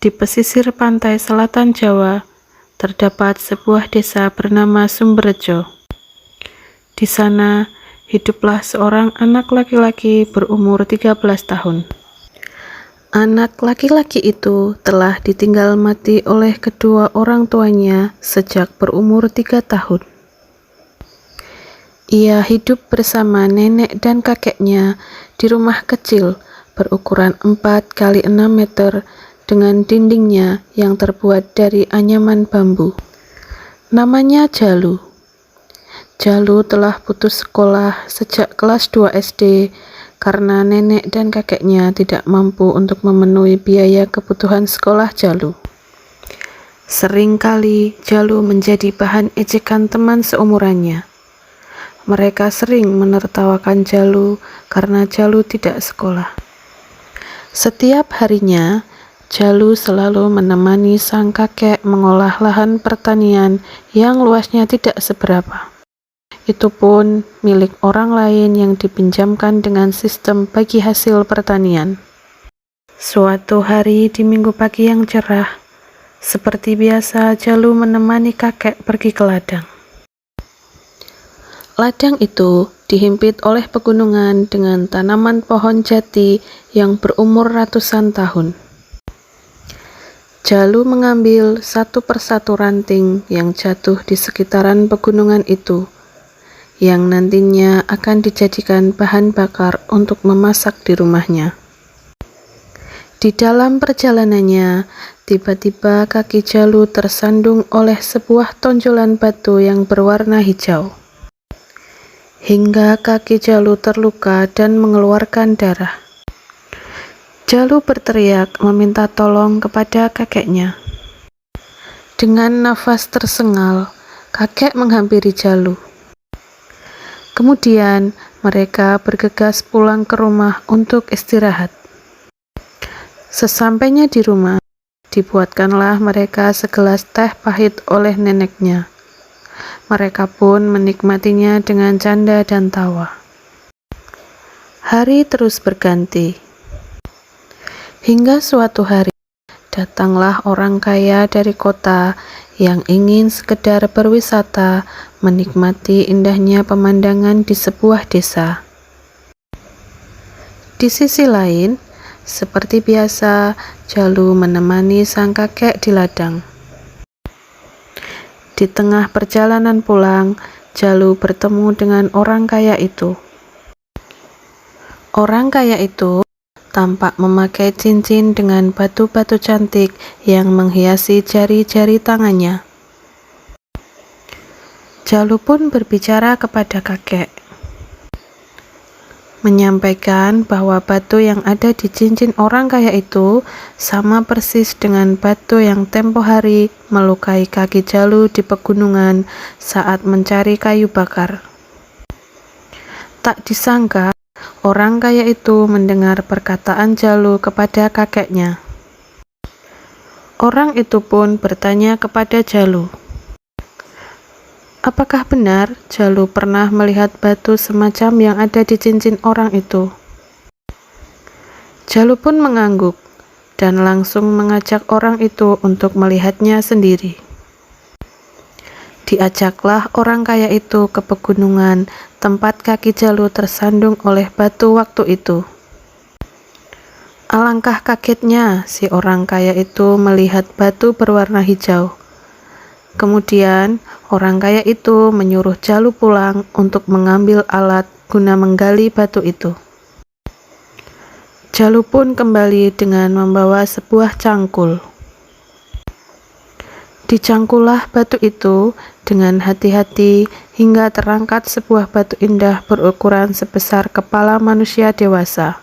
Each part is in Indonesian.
Di pesisir pantai selatan Jawa, terdapat sebuah desa bernama Sumberjo. Di sana, hiduplah seorang anak laki-laki berumur 13 tahun. Anak laki-laki itu telah ditinggal mati oleh kedua orang tuanya sejak berumur 3 tahun. Ia hidup bersama nenek dan kakeknya di rumah kecil berukuran 4 kali 6 meter dengan dindingnya yang terbuat dari anyaman bambu. Namanya Jalu. Jalu telah putus sekolah sejak kelas 2 SD karena nenek dan kakeknya tidak mampu untuk memenuhi biaya kebutuhan sekolah Jalu. Seringkali Jalu menjadi bahan ejekan teman seumurannya. Mereka sering menertawakan Jalu karena Jalu tidak sekolah. Setiap harinya, Jalu selalu menemani sang kakek mengolah lahan pertanian yang luasnya tidak seberapa. Itu pun milik orang lain yang dipinjamkan dengan sistem bagi hasil pertanian. Suatu hari di minggu pagi yang cerah, seperti biasa Jalu menemani kakek pergi ke ladang. Ladang itu dihimpit oleh pegunungan dengan tanaman pohon jati yang berumur ratusan tahun. Jalu mengambil satu persatu ranting yang jatuh di sekitaran pegunungan itu, yang nantinya akan dijadikan bahan bakar untuk memasak di rumahnya. Di dalam perjalanannya, tiba-tiba kaki Jalu tersandung oleh sebuah tonjolan batu yang berwarna hijau, hingga kaki Jalu terluka dan mengeluarkan darah. Jalu berteriak meminta tolong kepada kakeknya. Dengan nafas tersengal, kakek menghampiri Jalu. Kemudian mereka bergegas pulang ke rumah untuk istirahat. Sesampainya di rumah, dibuatkanlah mereka segelas teh pahit oleh neneknya. Mereka pun menikmatinya dengan canda dan tawa. Hari terus berganti. Hingga suatu hari, datanglah orang kaya dari kota yang ingin sekedar berwisata menikmati indahnya pemandangan di sebuah desa. Di sisi lain, seperti biasa, Jalu menemani sang kakek di ladang. Di tengah perjalanan pulang, Jalu bertemu dengan orang kaya itu. Orang kaya itu tampak memakai cincin dengan batu-batu cantik yang menghiasi jari-jari tangannya. Jalu pun berbicara kepada kakek, menyampaikan bahwa batu yang ada di cincin orang kaya itu sama persis dengan batu yang tempo hari melukai kaki Jalu di pegunungan saat mencari kayu bakar. Tak disangka, orang kaya itu mendengar perkataan Jalu kepada kakeknya. Orang itu pun bertanya kepada Jalu, apakah benar Jalu pernah melihat batu semacam yang ada di cincin orang itu? Jalu pun mengangguk dan langsung mengajak orang itu untuk melihatnya sendiri. Diajaklah orang kaya itu ke pegunungan tempat kaki Jalu tersandung oleh batu waktu itu. Alangkah kagetnya si orang kaya itu melihat batu berwarna hijau. Kemudian, orang kaya itu menyuruh Jalu pulang untuk mengambil alat guna menggali batu itu. Jalu pun kembali dengan membawa sebuah cangkul. Dicangkullah batu itu dengan hati-hati hingga terangkat sebuah batu indah berukuran sebesar kepala manusia dewasa.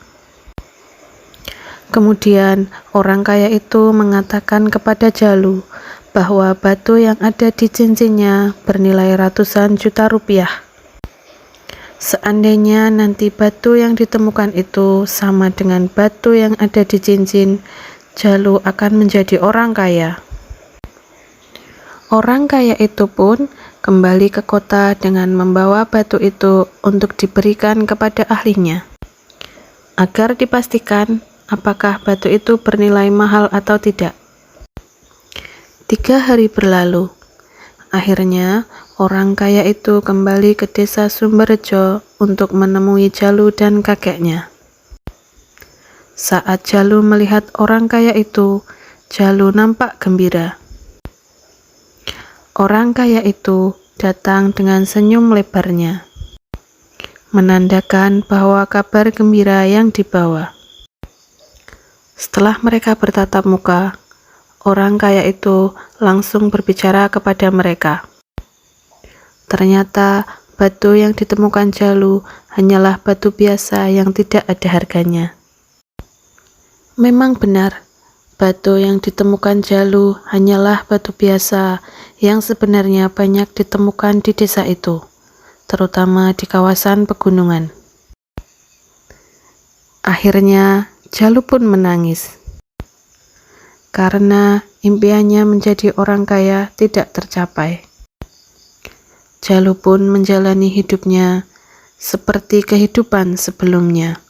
Kemudian, orang kaya itu mengatakan kepada Jalu bahwa batu yang ada di cincinnya bernilai ratusan juta rupiah. Seandainya nanti batu yang ditemukan itu sama dengan batu yang ada di cincin, Jalu akan menjadi orang kaya. Orang kaya itu pun kembali ke kota dengan membawa batu itu untuk diberikan kepada ahlinya, agar dipastikan apakah batu itu bernilai mahal atau tidak. 3 hari berlalu. Akhirnya, orang kaya itu kembali ke desa Sumberjo untuk menemui Jalu dan kakeknya. Saat Jalu melihat orang kaya itu, Jalu nampak gembira. Orang kaya itu datang dengan senyum lebarnya, menandakan bahwa kabar gembira yang dibawa. Setelah mereka bertatap muka, orang kaya itu langsung berbicara kepada mereka. Ternyata batu yang ditemukan Jalu hanyalah batu biasa yang tidak ada harganya. Memang benar, batu yang ditemukan Jalu hanyalah batu biasa yang sebenarnya banyak ditemukan di desa itu, terutama di kawasan pegunungan. Akhirnya, Jalu pun menangis karena impiannya menjadi orang kaya tidak tercapai. Jalu pun menjalani hidupnya seperti kehidupan sebelumnya.